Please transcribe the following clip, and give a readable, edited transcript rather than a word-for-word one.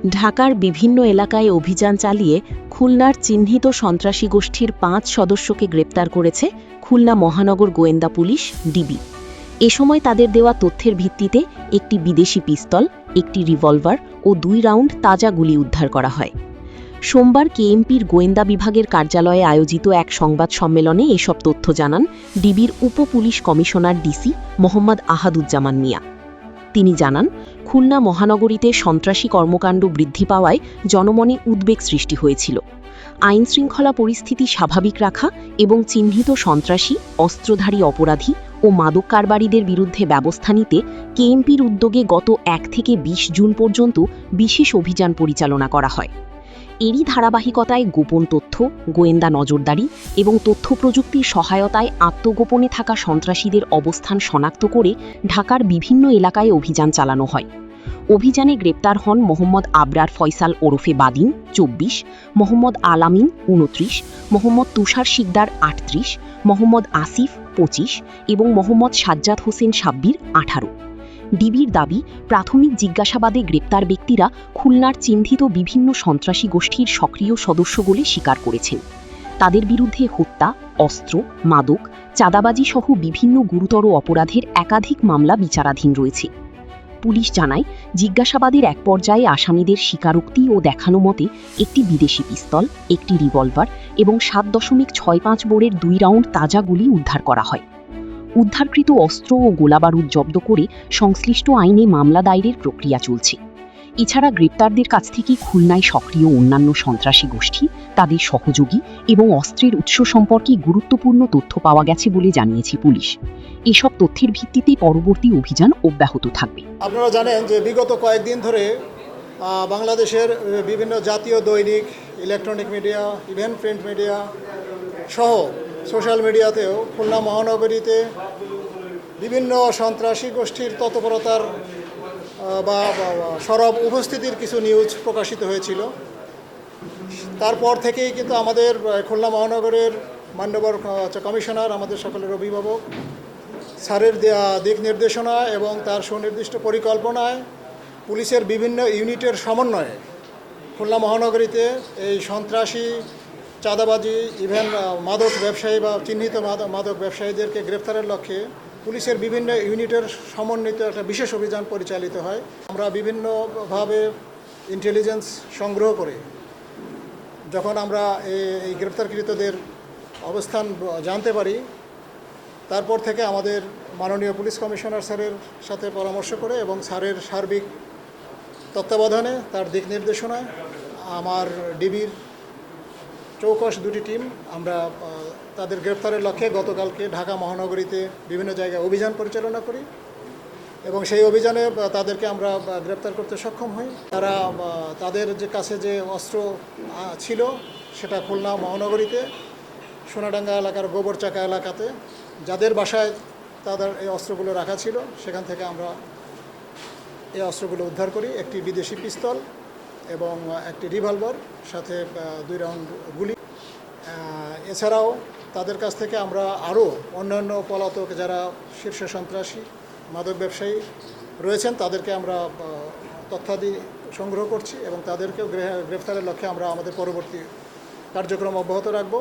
ঢাকার বিভিন্ন এলাকায় অভিযান চালিয়ে খুলনার চিহ্নিত সন্ত্রাসী গোষ্ঠীর ৫ সদস্যকে গ্রেপ্তার করেছে খুলনা মহানগর গোয়েন্দা পুলিশ ডিবি। এ সময় তাদের দেওয়া তথ্যের ভিত্তিতে একটি বিদেশি পিস্তল, একটি রিভলভার ও ২ রাউন্ড তাজা গুলি উদ্ধার করা হয়। সোমবার কেএমপির গোয়েন্দা বিভাগের কার্যালয়ে আয়োজিত এক সংবাদ সম্মেলনে এসব তথ্য জানান ডিবির উপ police commissioner DC Mohammad Ahaduzzaman Mia. তিনি জানান, খুলনা মহানগরীতে সন্ত্রাসী কর্মকাণ্ড বৃদ্ধি পাওয়ায় জনমনে উদ্বেগ সৃষ্টি হয়েছিল। আইনশৃঙ্খলা পরিস্থিতি স্বাভাবিক রাখা এবং চিহ্নিত সন্ত্রাসী, অস্ত্রধারী অপরাধী ও মাদক কারবারিদের বিরুদ্ধে ব্যবস্থা নিতে কেএমপির উদ্যোগে গত ১ থেকে ২০ জুন পর্যন্ত বিশেষ অভিযান পরিচালনা করা হয়। এরই ধারাবাহিকতায় গোপন তথ্য, গোয়েন্দা নজরদারি এবং তথ্য প্রযুক্তির সহায়তায় আত্মগোপনে থাকা সন্ত্রাসীদের অবস্থান শনাক্ত করে ঢাকার বিভিন্ন এলাকায় অভিযান চালানো হয়। অভিযানে গ্রেপ্তার হন মোহাম্মদ আবরার ফয়সাল ওরফে বাদিন ২৪, মোহাম্মদ আলামিন ২৯, মোহাম্মদ তুষার শিকদার ৩৮, মোহাম্মদ আসিফ ২৫ এবং মোহাম্মদ সাজ্জাদ হোসেন সাব্বির ১৮। ডিবির দাবি, প্রাথমিক জিজ্ঞাসাবাদে গ্রেপ্তার ব্যক্তিরা খুলনার চিহ্নিত বিভিন্ন সন্ত্রাসী গোষ্ঠীর সক্রিয় সদস্য বলে স্বীকার করেছেন। তাদের বিরুদ্ধে হত্যা, অস্ত্র, মাদক, চাঁদাবাজি সহ বিভিন্ন গুরুতর অপরাধের একাধিক মামলা বিচারাধীন রয়েছে। পুলিশ জানায়, জিজ্ঞাসাবাদের এক পর্যায়ে আসামিদের স্বীকারোক্তি ও দেখানো মতে একটি বিদেশি পিস্তল, একটি রিভলভার এবং ৭.৬৫ বোরের ২ রাউন্ড তাজা গুলি উদ্ধার করা হয়। উদ্ধারকৃত অস্ত্র ও গোলাবারুদ জব্দ করে সংশ্লিষ্ট আইনে মামলা দায়েরের প্রক্রিয়া চলছে। এছাড়া গ্রেপ্তারদের কাছ থেকে খুলনায় সক্রিয় অন্যান্য সন্ত্রাসী গোষ্ঠী, তাদের সহযোগী এবং অস্ত্রের উৎস সম্পর্কে গুরুত্বপূর্ণ তথ্য পাওয়া গেছে বলে জানিয়েছে পুলিশ। এসব তথ্যের ভিত্তিতে পরবর্তী অভিযান অব্যাহত থাকবে। আপনারা জানেন যে বিগত কয়েকদিন ধরে বাংলাদেশের বিভিন্ন জাতীয় দৈনিক, electronic media, even print media সহ সোশ্যাল মিডিয়াতেও খুলনা মহানগরীতে বিভিন্ন সন্ত্রাসী গোষ্ঠীর তৎপরতার বা সরব উপস্থিতির কিছু নিউজ প্রকাশিত হয়েছিল। তারপর থেকেই কিন্তু আমাদের খুলনা মহানগরের মান্যবর কমিশনার, আমাদের সকলের অভিভাবক স্যারের দিক নির্দেশনা এবং তার সুনির্দিষ্ট পরিকল্পনায় পুলিশের বিভিন্ন ইউনিটের সমন্বয়ে খুলনা মহানগরীতে এই সন্ত্রাসী, চাঁদাবাজি, ইভেন মাদক ব্যবসায়ী বা চিহ্নিত মাদক ব্যবসায়ীদেরকে গ্রেফতারের লক্ষ্যে পুলিশের বিভিন্ন ইউনিটের সমন্বিত একটা বিশেষ অভিযান পরিচালিত হয়। আমরা বিভিন্নভাবে ইন্টেলিজেন্স সংগ্রহ করে যখন আমরা এই গ্রেফতারকৃতদের অবস্থান জানতে পারি, তারপর থেকে আমাদের মাননীয় পুলিশ কমিশনার স্যারের সাথে পরামর্শ করে এবং স্যারের সার্বিক তত্ত্বাবধানে, তার দিক নির্দেশনায় আমার ডিবির চৌকস ২টি টিম আমরা তাদের গ্রেফতারের লক্ষ্যে গতকালকে ঢাকা মহানগরীতে বিভিন্ন জায়গায় অভিযান পরিচালনা করি এবং সেই অভিযানে তাদেরকে আমরা গ্রেফতার করতে সক্ষম হই। তারা তাদের যে কাছে যে অস্ত্র ছিল সেটা খুলনা মহানগরীতে সোনাডাঙ্গা এলাকার গোবরচাকা এলাকাতে যাদের বাসায় তাদের এই অস্ত্রগুলো রাখা ছিল সেখান থেকে আমরা এই অস্ত্রগুলো উদ্ধার করি। একটি বিদেশি পিস্তল এবং একটি রিভলভার, সাথে ২ রাউন্ড গুলি। এছাড়াও তাদের কাছ থেকে আমরা আরও অন্যান্য পলাতক যারা শীর্ষ সন্ত্রাসী, মাদক ব্যবসায়ী রয়েছেন তাদেরকে আমরা তথ্যাদি সংগ্রহ করছি এবং তাদেরকেও গ্রেফতারের লক্ষ্যে আমরা আমাদের পরবর্তী কার্যক্রম অব্যাহত রাখব।